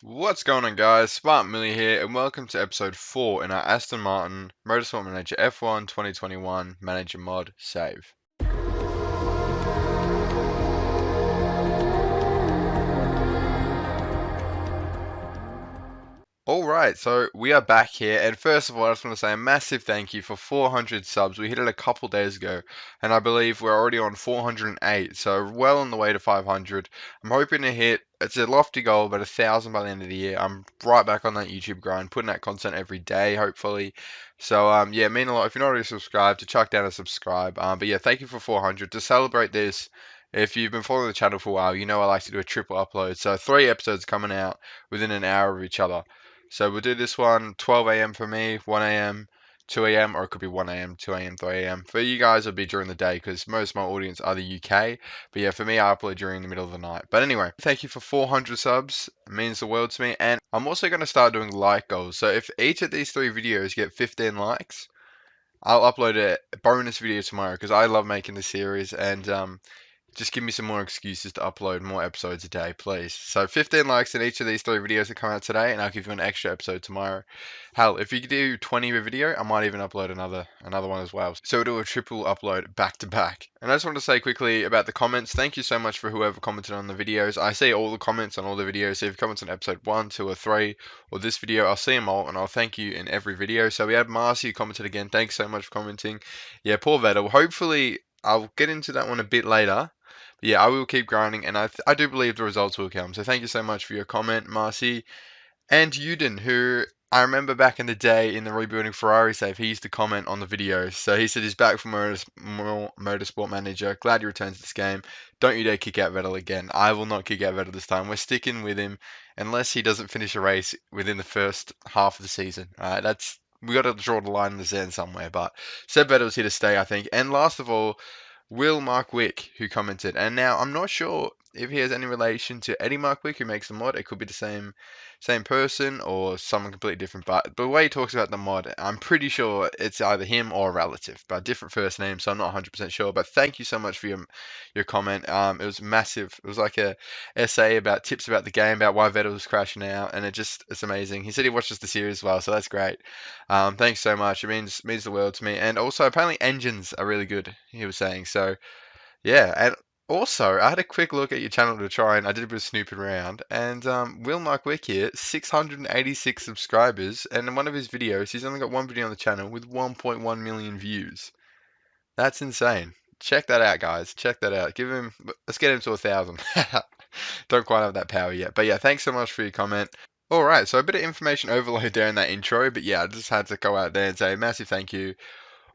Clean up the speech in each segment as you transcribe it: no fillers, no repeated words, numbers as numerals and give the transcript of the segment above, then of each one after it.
What's going on, guys? Smart Millie here, and welcome to episode 4 in our Aston Martin Motorsport Manager F1 2021 Manager Mod save. Alright, so we are back here, and first of all, I just want to say a massive thank you for 400 subs. We hit it a couple days ago, and I believe we're already on 408, so well on the way to 500. I'm hoping to hit, it's a lofty goal, but 1,000 by the end of the year. I'm right back on that YouTube grind, putting out content every day, hopefully. So, yeah, it means a lot. If you're not already subscribed, to chuck down a subscribe. But yeah, thank you for 400. To celebrate this, if you've been following the channel for a while, you know I like to do a triple upload. So 3 episodes coming out within an hour of each other. So we'll do this one 12 a.m. for me, 1 a.m., 2 a.m., or it could be 1 a.m., 2 a.m., 3 a.m. For you guys, it'll be during the day because most of my audience are the UK. But yeah, for me, I upload during the middle of the night. But anyway, thank you for 400 subs. It means the world to me. And I'm also going to start doing like goals. So if each of these 3 videos get 15 likes, I'll upload a bonus video tomorrow because I love making this series. And just give me some more excuses to upload more episodes a day, please. So 15 likes in each of these 3 videos that come out today, and I'll give you an extra episode tomorrow. Hell, if you do 20 a video, I might even upload another one as well. So we'll do a triple upload back to back. And I just want to say quickly about the comments. Thank you so much for whoever commented on the videos. I see all the comments on all the videos. So if you comment on episode 1, 2, or 3, or this video, I'll see them all, and I'll thank you in every video. So we had Marcy who commented again. Thanks so much for commenting. Yeah, poor Vettel. Hopefully, I'll get into that one a bit later. Yeah, I will keep grinding, and I do believe the results will come. So thank you so much for your comment, Marcy. And Uden, who I remember back in the day in the rebuilding Ferrari save, he used to comment on the videos. So he said he's back for Motorsport Manager. Glad he returns to this game. Don't you dare kick out Vettel again. I will not kick out Vettel this time. We're sticking with him unless he doesn't finish a race within the first half of the season. That's we got to draw the line in the sand somewhere. But Seb Vettel's here to stay, I think. And last of all, Will Mark Wick, who commented, and now I'm not sure if he has any relation to Eddie Mark Wick, who makes the mod. It could be the same person or someone completely different. But the way he talks about the mod, I'm pretty sure it's either him or a relative, but different first name. So I'm not 100% sure. But thank you so much for your comment. It was massive. It was like a essay about tips about the game, about why Vettel was crashing out, and it's amazing. He said he watches the series as well, so that's great. Thanks so much. It means the world to me. And also, apparently, engines are really good. He was saying so. Yeah, and also, I had a quick look at your channel to try, and I did a bit of snooping around. And Will Mark Wick here, 686 subscribers, and in one of his videos, he's only got one video on the channel with 1.1 million views. That's insane. Check that out, guys. Check that out. Let's get him to 1,000. Don't quite have that power yet. But yeah, thanks so much for your comment. All right, so a bit of information overload there in that intro, but yeah, I just had to go out there and say a massive thank you.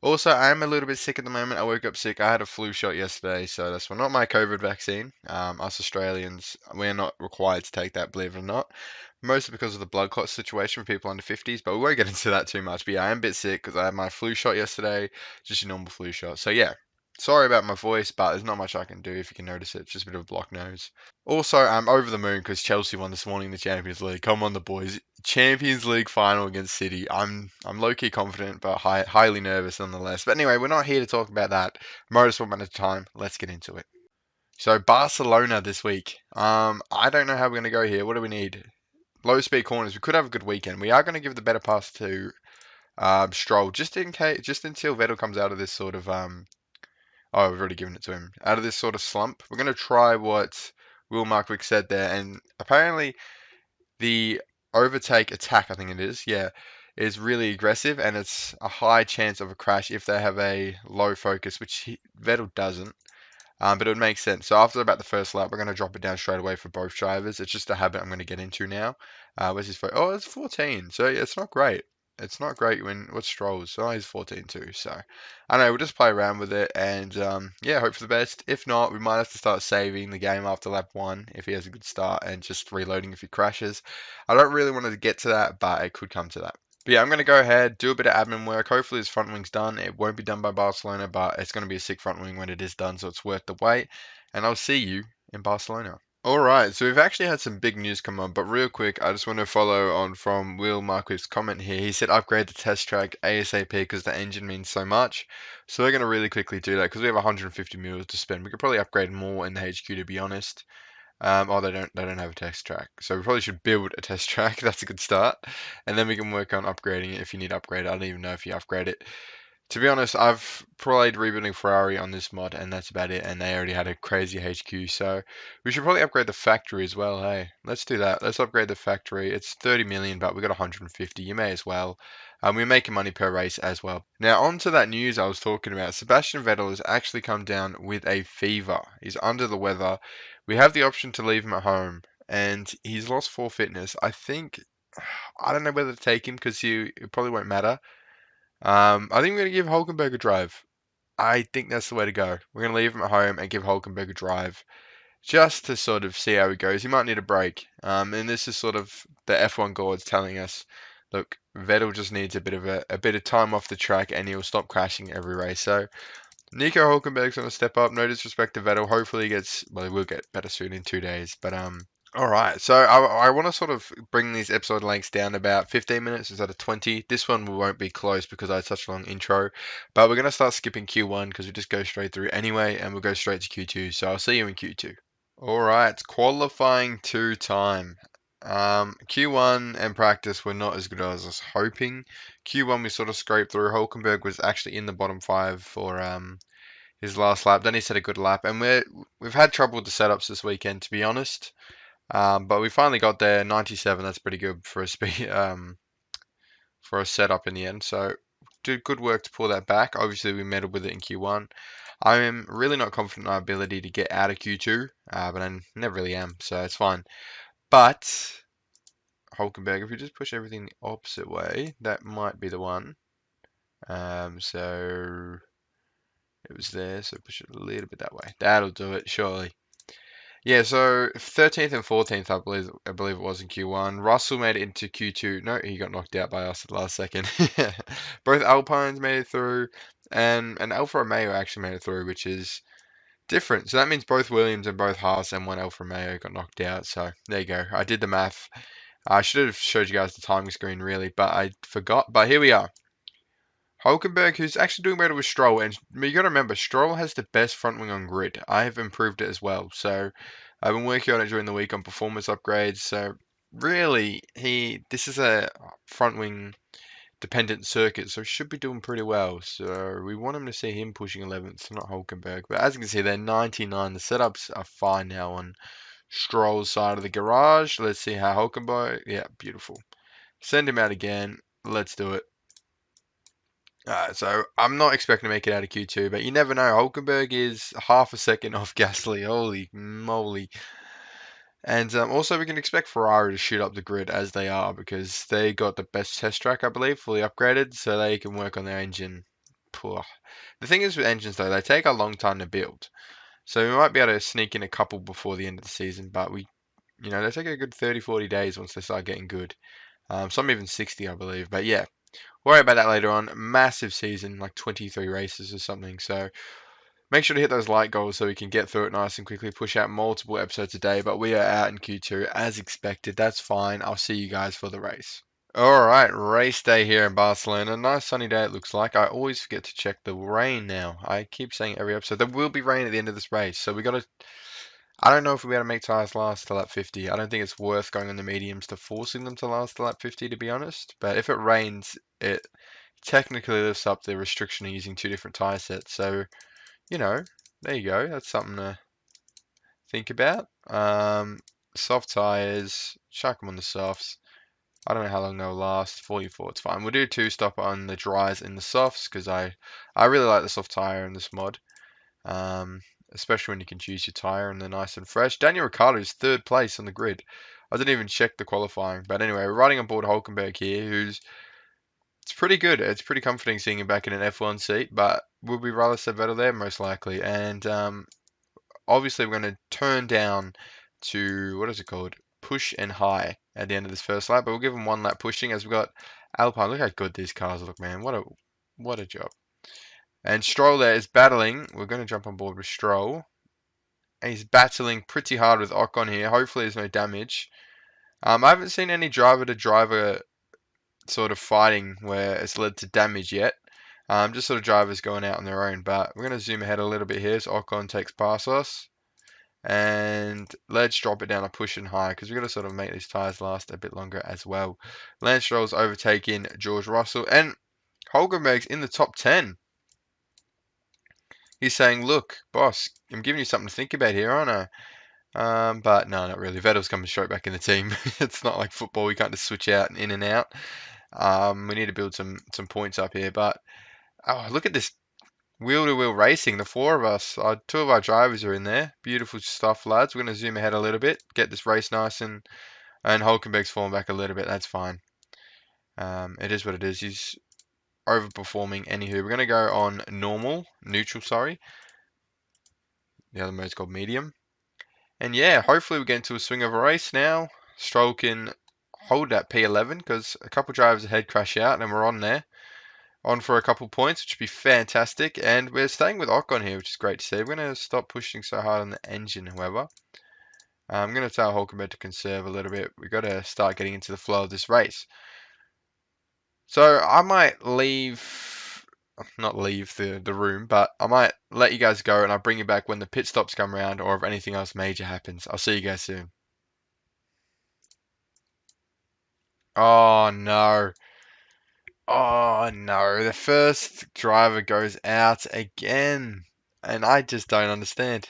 Also, I am a little bit sick at the moment. I woke up sick. I had a flu shot yesterday, so that's not my COVID vaccine. Us Australians, we're not required to take that, believe it or not. Mostly because of the blood clot situation for people under 50s, but we won't get into that too much. But yeah, I am a bit sick because I had my flu shot yesterday, just a normal flu shot. So yeah, sorry about my voice, but there's not much I can do if you can notice it. It's just a bit of a blocked nose. Also, I'm over the moon because Chelsea won this morning in the Champions League. Come on, the boys. Champions League final against City. I'm low key confident, but highly nervous nonetheless. But anyway, we're not here to talk about that. Motorsport Manager time. Let's get into it. So Barcelona this week. I don't know how we're gonna go here. What do we need? Low speed corners. We could have a good weekend. We are going to give the better pass to Stroll just in case, just until Vettel comes out of this sort of Oh, we've already given it to him. Out of this sort of slump, we're going to try what Will Markwick said there, and apparently the overtake attack, I think it is, yeah, is really aggressive, and it's a high chance of a crash if they have a low focus, which Vettel doesn't. But it would make sense. So after about the first lap, we're going to drop it down straight away for both drivers. It's just a habit I'm going to get into now. Where's his photo? Oh, it's 14. So yeah, it's not great. It's not great when what's Stroll's. Oh, he's 14 too. So I don't know. We'll just play around with it and yeah, hope for the best. If not, we might have to start saving the game after lap 1 if he has a good start and just reloading if he crashes. I don't really want to get to that, but it could come to that. But yeah, I'm going to go ahead, do a bit of admin work. Hopefully, this front wing's done. It won't be done by Barcelona, but it's going to be a sick front wing when it is done, so it's worth the wait. And I'll see you in Barcelona. All right, so we've actually had some big news come on, but real quick, I just want to follow on from Will Marquez's comment here. He said upgrade the test track ASAP because the engine means so much. So we're going to really quickly do that because we have 150 mils to spend. We could probably upgrade more in the HQ to be honest. Oh, they don't have a test track, so we probably should build a test track. That's a good start, and then we can work on upgrading it if you need to upgrade it. I don't even know if you upgrade it. To be honest, I've played rebuilding Ferrari on this mod, and that's about it. And they already had a crazy HQ, so we should probably upgrade the factory as well. Hey, let's do that. Let's upgrade the factory. It's 30 million, but we got 150. You may as well. We're making money per race as well. Now, on to that news I was talking about. Sebastian Vettel has actually come down with a fever. He's under the weather. We have the option to leave him at home, and he's lost 4 fitness. I think I don't know whether to take him because it probably won't matter. I think we're going to give Hulkenberg a drive. I think that's the way to go. We're going to leave him at home and give Hulkenberg a drive just to sort of see how he goes. He might need a break. And this is sort of the F1 gods telling us, look, Vettel just needs a bit of time off the track and he'll stop crashing every race. So Nico Hulkenberg's going to step up. No disrespect to Vettel. Hopefully he will get better soon in 2 days. But all right, so I want to sort of bring these episode lengths down about 15 minutes instead of 20. This one won't be close because I had such a long intro, but we're going to start skipping Q1 because we just go straight through anyway, and we'll go straight to Q2. So I'll see you in Q2. All right, qualifying two time. Q1 and practice were not as good as I was hoping. Q1 we sort of scraped through. Hulkenberg was actually in the bottom five for his last lap. Then he set a good lap, and we've had trouble with the setups this weekend, to be honest. But we finally got there, 97. That's pretty good for a speed, for a setup in the end. So did good work to pull that back. Obviously, we meddled with it in Q1. I am really not confident in our ability to get out of Q2, but I never really am, so it's fine. But Hulkenberg, if we just push everything the opposite way, that might be the one. So it was there, so push it a little bit that way. That'll do it, surely. Yeah, so 13th and 14th, I believe it was in Q1. Russell made it into Q2. No, he got knocked out by us at the last second. Both Alpines made it through, and Alfa Romeo actually made it through, which is different. So that means both Williams and both Haas and one Alfa Romeo got knocked out. So there you go. I did the math. I should have showed you guys the timing screen really, but I forgot. But here we are. Hulkenberg, who's actually doing better with Stroll, and you got to remember, Stroll has the best front wing on grid. I have improved it as well, so I've been working on it during the week on performance upgrades. So really, this is a front wing dependent circuit, so should be doing pretty well. So we want him to see him pushing 11th, not Hulkenberg. But as you can see, they're 99. The setups are fine now on Stroll's side of the garage. Let's see how Hulkenberg. Yeah, beautiful. Send him out again. Let's do it. So I'm not expecting to make it out of Q2, but you never know. Hulkenberg is half a second off Gasly. Holy moly. And also, we can expect Ferrari to shoot up the grid as they are because they got the best test track, I believe, fully upgraded, so they can work on their engine. Poor. The thing is with engines, though, they take a long time to build. So we might be able to sneak in a couple before the end of the season, but they take a good 30, 40 days once they start getting good. Some even 60, I believe. But yeah, worry about that later on. Massive season, like 23 races or something. So make sure to hit those like goals so we can get through it nice and quickly, push out multiple episodes a day. But we are out in Q2 as expected. That's fine. I'll see you guys for the race. All right, race day here in Barcelona. Nice sunny day it looks like. I always forget to check the rain now. I keep saying every episode there will be rain at the end of this race, so we got to. I don't know if we'll be able to make tires last till lap 50. I don't think it's worth going on the mediums to forcing them to last till lap 50, to be honest. But if it rains, it technically lifts up the restriction of using two different tire sets. So, you know, there you go. That's something to think about. Soft tires, chuck them on the softs. I don't know how long they'll last. 44, it's fine. We'll do two stop on the dries and the softs because I really like the soft tire in this mod. Um, Especially when you can choose your tire and they're nice and fresh. Daniel Ricciardo is third place on the grid. I didn't even check the qualifying, but anyway, we're riding on board Hulkenberg here, who's it's pretty good. It's pretty comforting seeing him back in an F1 seat, but will we rather see Vettel there most likely? And obviously we're going to turn down to what is it called? Push and high at the end of this first lap, but we'll give him one lap pushing as we've got Alpine. Look how good these cars look, man. What a job. And Stroll there is battling. We're going to jump on board with Stroll. And he's battling pretty hard with Ocon here. Hopefully there's no damage. I haven't seen any driver to driver sort of fighting where it's led to damage yet. Just sort of drivers going out on their own. But we're going to zoom ahead a little bit here as Ocon takes past us. And let's drop it down a push and high because we've got to sort of make these tyres last a bit longer as well. Lance Stroll's overtaking George Russell, and Hulkenberg's in the top 10. He's saying, look, boss, I'm giving you something to think about here, aren't I? But no, not really. Vettel's coming straight back in the team. It's not like football. We can't just switch out and in and out. We need to build some points up here. But oh, look at this wheel-to-wheel racing. The four of us, two of our drivers are in there. Beautiful stuff, lads. We're going to zoom ahead a little bit, get this race nice, and Hulkenberg's fallen back a little bit. That's fine. It is what it is. He's overperforming. Anywho, we're going to go on neutral, sorry. The other mode's called medium. And yeah, hopefully we get into a swing of a race now. Stroll can hold that P11 because a couple drivers ahead crash out and we're on there. On for a couple points, which would be fantastic. And we're staying with Ocon here, which is great to see. We're going to stop pushing so hard on the engine, however. I'm going to tell Hulkenberg to conserve a little bit. We've got to start getting into the flow of this race. So I might not leave the room, but I might let you guys go and I'll bring you back when the pit stops come around or if anything else major happens. I'll see you guys soon. Oh no. Oh no. The first driver goes out again. And I just don't understand.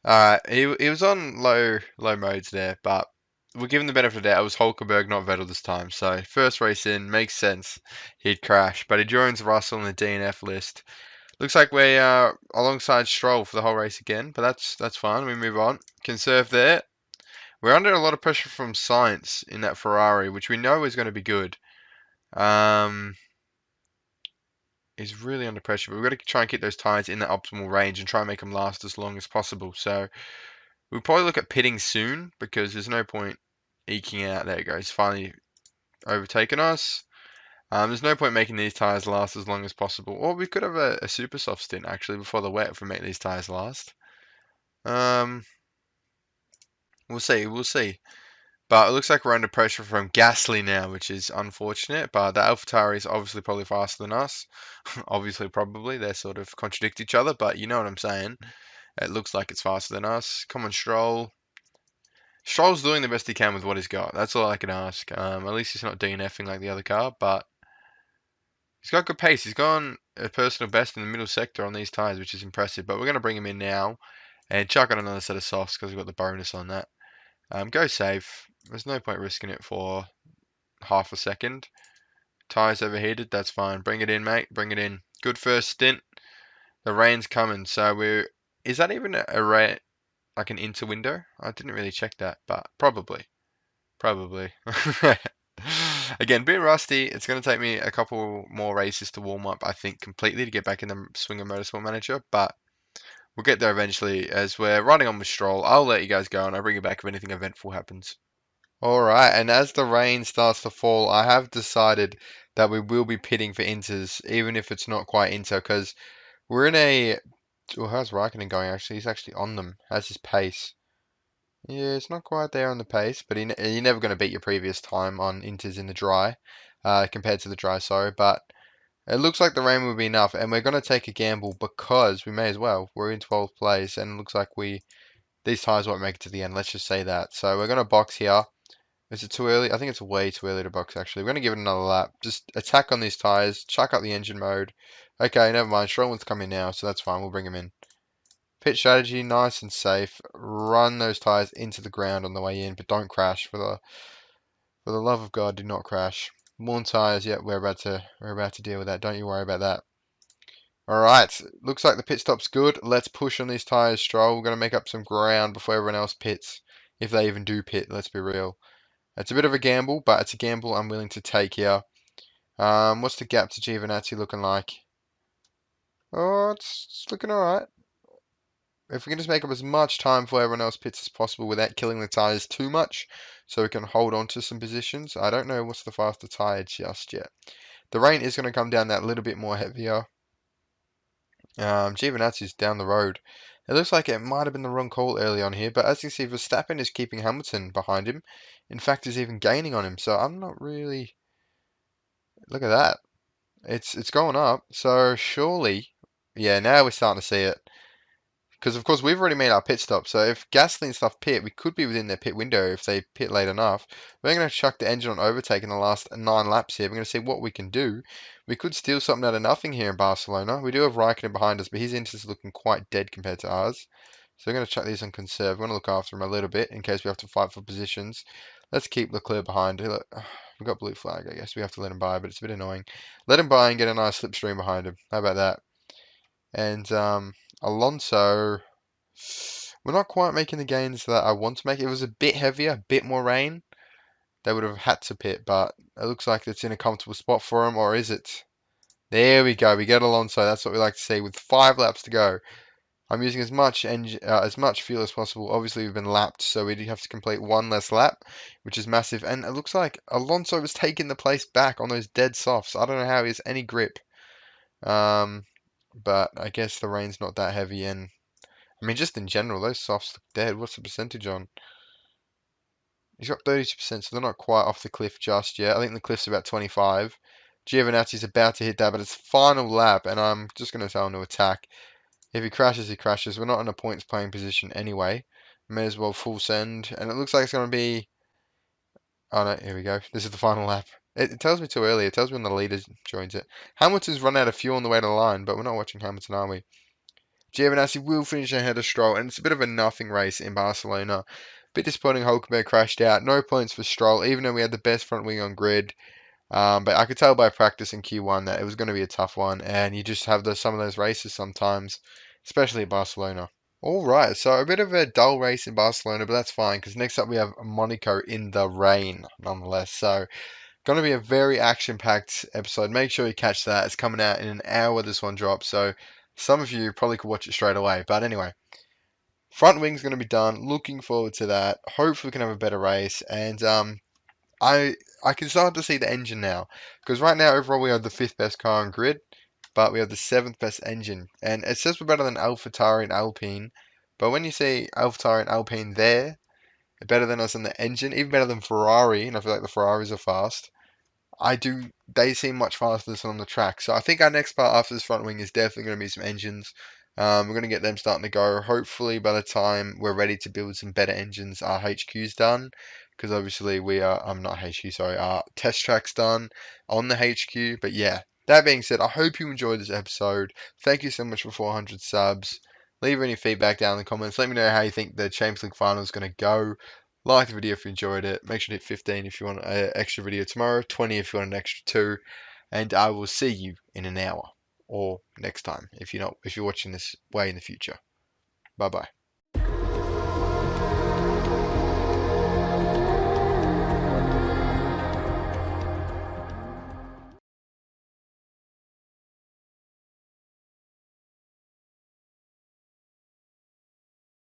Alright, he was on low modes there, but we'll give him the benefit of the doubt. It was Hulkenberg, not Vettel this time. So first race in makes sense. He'd crash, but he joins Russell in the DNF list. Looks like we're alongside Stroll for the whole race again, but that's fine. We move on. Conserve there. We're under a lot of pressure from Sainz in that Ferrari, which we know is going to be good. He's really under pressure, but we've got to try and keep those tyres in the optimal range and try and make them last as long as possible. So we'll probably look at pitting soon because there's no point eking out. There it goes. Finally overtaken us. There's no point making these tyres last as long as possible. Or we could have a super soft stint actually before the wet if we make these tyres last. We'll see. We'll see. But it looks like we're under pressure from Gasly now, which is unfortunate. But the AlphaTauri is obviously probably faster than us. Obviously, probably. They sort of contradict each other, but you know what I'm saying. It looks like it's faster than us. Come on, Stroll. Stroll's doing the best he can with what he's got. That's all I can ask. At least he's not DNFing like the other car, but he's got good pace. He's gone a personal best in the middle sector on these tyres, which is impressive. But we're going to bring him in now and chuck on another set of softs because we've got the bonus on that. Go safe. There's no point risking it for half a second. Tyres overheated. That's fine. Bring it in, mate. Bring it in. Good first stint. The rain's coming, so we're. Is that even a rain? Like an inter window? I didn't really check that, but probably. Probably. Again, bit rusty. It's going to take me a couple more races to warm up, I think, completely to get back in the swing of Motorsport Manager, but we'll get there eventually as we're running on with Stroll. I'll let you guys go and I'll bring you back if anything eventful happens. Alright, and as the rain starts to fall, I have decided that we will be pitting for Inters, even if it's not quite Inter, because we're in a... Oh, how's Raikkonen going actually? He's actually on them. How's his pace? Yeah, it's not quite there on the pace, but you're never going to beat your previous time on Inters in the dry, compared to the dry, sorry, but it looks like the rain will be enough, and we're going to take a gamble because we may as well. We're in 12th place, and it looks like these tires won't make it to the end. Let's just say that. So we're going to box here. Is it too early? I think it's way too early to box, actually. We're going to give it another lap. Just attack on these tires. Chuck up the engine mode. Okay, never mind. Strollman's coming now, so that's fine. We'll bring him in. Pit strategy, nice and safe. Run those tires into the ground on the way in, but don't crash. For the love of God, do not crash. Worn tires, yeah, we're about to deal with that. Don't you worry about that. Alright, looks like the pit stop's good. Let's push on these tires, Stroll. We're going to make up some ground before everyone else pits. If they even do pit, let's be real. It's a bit of a gamble, but it's a gamble I'm willing to take here. What's the gap to Giovinazzi looking like? Oh, it's looking alright. If we can just make up as much time for everyone else pits as possible without killing the tyres too much, so we can hold on to some positions. I don't know what's the faster tyre just yet. The rain is going to come down that little bit more heavier. Giovinazzi's down the road. It looks like it might have been the wrong call early on here, but as you see, Verstappen is keeping Hamilton behind him. In fact, is even gaining on him. So I'm not really. Look at that. It's going up. So surely, yeah. Now we're starting to see it. Because of course we've already made our pit stop. So if Gasly and stuff pit, we could be within their pit window if they pit late enough. We're going to chuck the engine on overtake in the last 9 laps here. We're going to see what we can do. We could steal something out of nothing here in Barcelona. We do have Raikkonen behind us, but his engine's looking quite dead compared to ours. So we're going to chuck these on conserve. We're going to look after him a little bit in case we have to fight for positions. Let's keep Leclerc behind. Look, we've got blue flag. I guess we have to let him by, but it's a bit annoying. Let him by and get a nice slipstream behind him. How about that? And Alonso, we're not quite making the gains that I want to make. It was a bit heavier, a bit more rain. They would have had to pit, but it looks like it's in a comfortable spot for him, or is it? There we go. We get Alonso. That's what we like to see. With 5 laps to go, I'm using as much fuel as possible. Obviously, we've been lapped, so we do have to complete one less lap, which is massive. And it looks like Alonso was taking the place back on those dead softs. I don't know how he has any grip. But I guess the rain's not that heavy, and I mean, just in general, those softs look dead. What's the percentage on? He's got 32%, so they're not quite off the cliff just yet. I think the cliff's about 25. Giovinazzi's about to hit that, but it's final lap, and I'm just going to tell him to attack. If he crashes, he crashes. We're not in a points playing position anyway. May as well full send, and it looks like it's going to be... Oh no, here we go. This is the final lap. It tells me too early. It tells me when the leader joins it. Hamilton's run out of fuel on the way to the line, but we're not watching Hamilton, are we? Giovinazzi will finish ahead of Stroll, and it's a bit of a nothing race in Barcelona. Bit disappointing Hulkenberg crashed out. No points for Stroll, even though we had the best front wing on grid. But I could tell by practice in Q1 that it was going to be a tough one, and you just have some of those races sometimes, especially at Barcelona. All right, so a bit of a dull race in Barcelona, but that's fine because next up we have Monaco in the rain, nonetheless. So going to be a very action-packed episode. Make sure you catch that. It's coming out in an hour. This one drops, so some of you probably could watch it straight away. But anyway, front wing's going to be done. Looking forward to that. Hopefully, we can have a better race. And I I can start to see the engine now because right now overall we have the fifth best car on grid, but we have the seventh best engine, and it says we're better than AlphaTauri and Alpine. But when you see AlphaTauri and Alpine there, better than us in the engine, even better than Ferrari, and I feel like the Ferraris are fast. They seem much faster than on the track. So I think our next part after this front wing is definitely going to be some engines. We're going to get them starting to go. Hopefully by the time we're ready to build some better engines, our HQ's done. Because obviously I'm not HQ, sorry, our test track's done on the HQ. But yeah, that being said, I hope you enjoyed this episode. Thank you so much for 400 subs. Leave any feedback down in the comments. Let me know how you think the Champions League final is going to go. Like the video if you enjoyed it. Make sure to hit 15 if you want an extra video tomorrow. 20 if you want an extra 2. And I will see you in an hour or next time if you're watching this way in the future. Bye bye.